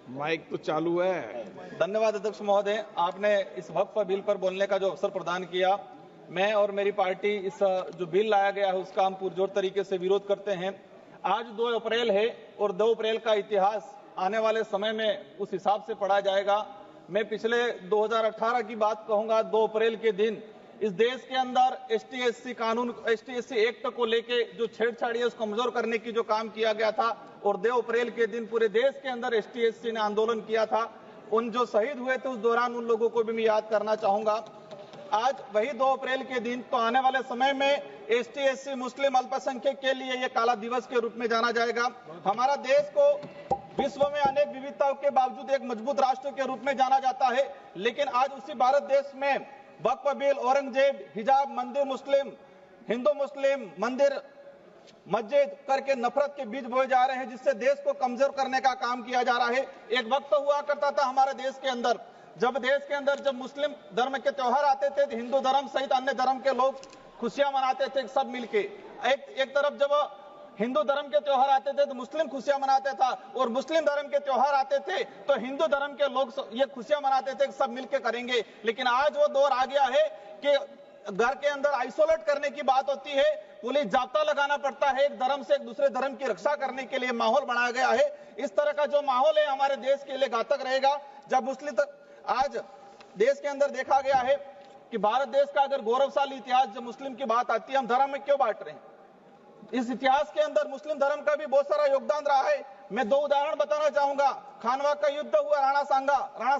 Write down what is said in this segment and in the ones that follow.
Mic तो चालू है। धन्यवाद अध्यक्ष महोदय, आपने इस वक्फ बिल पर बोलने का जो अवसर प्रदान किया। मैं और मेरी पार्टी इस जो बिल लाया गया है उसका हम पुरजोर तरीके से विरोध करते हैं। आज 2 अप्रैल है और 2 अप्रैल का इतिहास आने वाले समय में उस हिसाब से पढ़ा जाएगा। मैं पिछले 2018 की बात कहूंगा। 2 अप्रैल के दिन इस देश के अंदर एसटी/एससी कानून, एसटी/एससी एक्ट को लेके जो छेड़छाड़ी है उसको कमजोर करने की जो काम किया गया था और 2 अप्रैल के दिन पूरे देश के अंदर एसटी/एससी ने आंदोलन किया था। उन जो शहीद हुए थे उस दौरान उन लोगों को भी मैं याद करना चाहूंगा। आज वही 2 अप्रैल के दिन, तो आने वाले समय में एसटी/एससी मुस्लिम अल्पसंख्यक के लिए ये काला दिवस के रूप में जाना जाएगा। हमारा देश को विश्व में अनेक विविधताओं के बावजूद एक मजबूत राष्ट्र के रूप में जाना जाता है, लेकिन आज उसी भारत देश में वक्फ बिल, औरंगजेब, हिजाब, मंदिर मुस्लिम, हिंदू मुस्लिम, मंदिर मस्जिद करके नफरत के बीज बोए जा रहे हैं, जिससे देश को कमजोर करने का काम किया जा रहा है। एक वक्त हुआ करता था हमारे देश के अंदर, जब मुस्लिम धर्म के त्योहार आते थे तो हिंदू धर्म सहित अन्य धर्म के लोग खुशियां मनाते थे सब मिलके। एक तरफ जब हिंदू धर्म के त्योहार आते थे तो मुस्लिम खुशियां मनाते था और मुस्लिम धर्म के त्योहार आते थे तो हिंदू धर्म के लोग ये खुशियां मनाते थे सब मिलके करेंगे। लेकिन आज वो दौर आ गया है कि घर के अंदर आइसोलेट करने की बात होती है, पुलिस जाब्ता लगाना पड़ता है, एक धर्म से एक दूसरे धर्म की रक्षा करने के लिए माहौल बनाया गया है। इस तरह का जो माहौल है हमारे देश के लिए घातक रहेगा। जब आज देश के अंदर देखा गया है कि भारत देश का अगर गौरवशाली इतिहास, जब मुस्लिम की बात आती है, हम धर्म में क्यों बांट रहे हैं? इस इतिहास के अंदर मुस्लिम धर्म का भी बहुत सारा योगदान रहा है। मैं 2 उदाहरण बताना चाहूंगा। खानवा का युद्ध हुआ राणा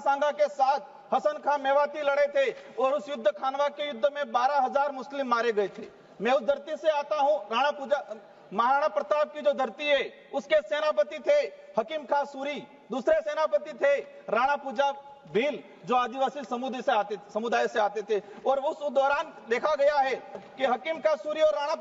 सांगा के साथ हसन खां मेवाती लड़े थे और उस युद्ध, खानवा के युद्ध में 12,000 मुस्लिम मारे गए थे। मैं उस धरती से आता हूं। महाराणा प्रताप की जो धरती है उसके सेनापति थे हकीम खां सूरी, दूसरे सेनापति थे राणा पूजा भील जो आदिवासी समुदाय से आते थे। और उस दौरान देखा गया है कि हकीम खां सूरी और राणा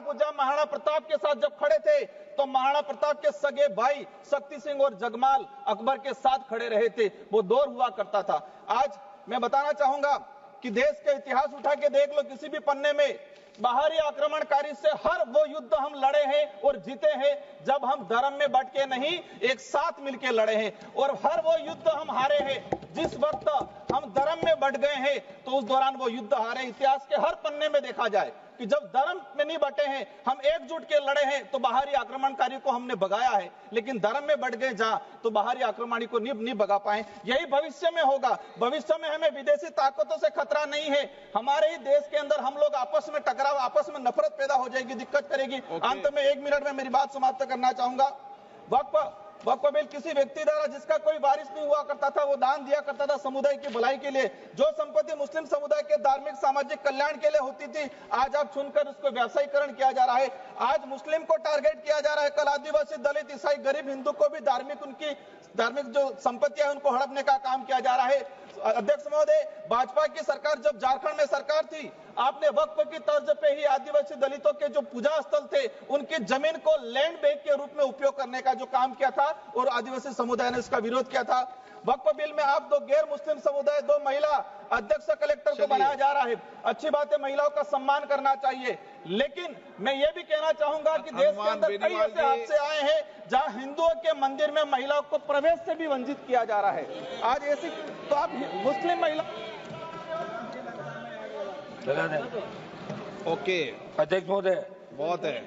पूजा महाराणा प्रताप के साथ जब खड़े थे तो महाराणा प्रताप के सगे भाई शक्ति सिंह और जगमाल अकबर के साथ खड़े रहे थे। वो दौर हुआ करता था। आज मैं बताना चाहूंगा कि देश का इतिहास उठा के देख लो, किसी भी पन्ने में बाहरी आक्रमणकारी से हर वो युद्ध हम लड़े हैं और जीते हैं जब हम धर्म में बट के नहीं, एक साथ मिलकर लड़े हैं। और हर वो युद्ध हम हारे हैं जिस वक्त हम धर्म में बट गए हैं, तो उस दौरान वो युद्ध हारे। इतिहास के हर पन्ने में देखा जाए कि जब धर्म में नहीं बटे हैं, हम एकजुट के लड़े हैं, तो बाहरी आक्रमणकारी को हमने भगाया है। लेकिन धर्म में बढ़ गए जहां, तो बाहरी आक्रमणकारी को नहीं भगा पाए। यही भविष्य में होगा। भविष्य में हमें विदेशी ताकतों से खतरा नहीं है, हमारे ही देश के अंदर हम लोग आपस में टकराव, आपस में नफरत पैदा हो जाएगी, दिक्कत करेगी। अंत में 1 मिनट में मेरी बात समाप्त करना चाहूंगा। वक्फ बिल किसी व्यक्ति द्वारा जिसका कोई वारिस नहीं हुआ करता था, वो दान दिया करता था समुदाय की भलाई के लिए। जो संपत्ति मुस्लिम समुदाय के धार्मिक सामाजिक कल्याण के लिए होती थी, आज आप सुनकर उसको व्यावसायीकरण किया जा रहा है। आज मुस्लिम को टारगेट किया जा रहा है, कल आदिवासी, दलित, ईसाई, गरीब हिंदू को भी उनकी धार्मिक जो संपत्तियां उनको हड़पने का काम किया जा रहा है। अध्यक्ष महोदय, भाजपा की सरकार जब झारखंड में सरकार थी, आपने वक्फ की तर्ज पे ही आदिवासी दलितों के जो पूजा स्थल थे उनकी जमीन को लैंड बैंक के रूप में उपयोग करने का जो काम किया था और आदिवासी समुदाय ने इसका विरोध किया था। वक्फ बिल में आप 2 गैर मुस्लिम समुदाय, 2 महिला अध्यक्ष कलेक्टर को बनाया जा रहा है। अच्छी बात है, महिलाओं का सम्मान करना चाहिए, लेकिन मैं ये भी कहना चाहूंगा कि देश के अंदर कई ऐसे हादसे आए हैं जहां हिंदुओं के मंदिर में महिलाओं को प्रवेश से भी वंचित किया जा रहा है। आज ऐसी, तो आप मुस्लिम महिला ओके अध्यक्ष महोदय बहुत है।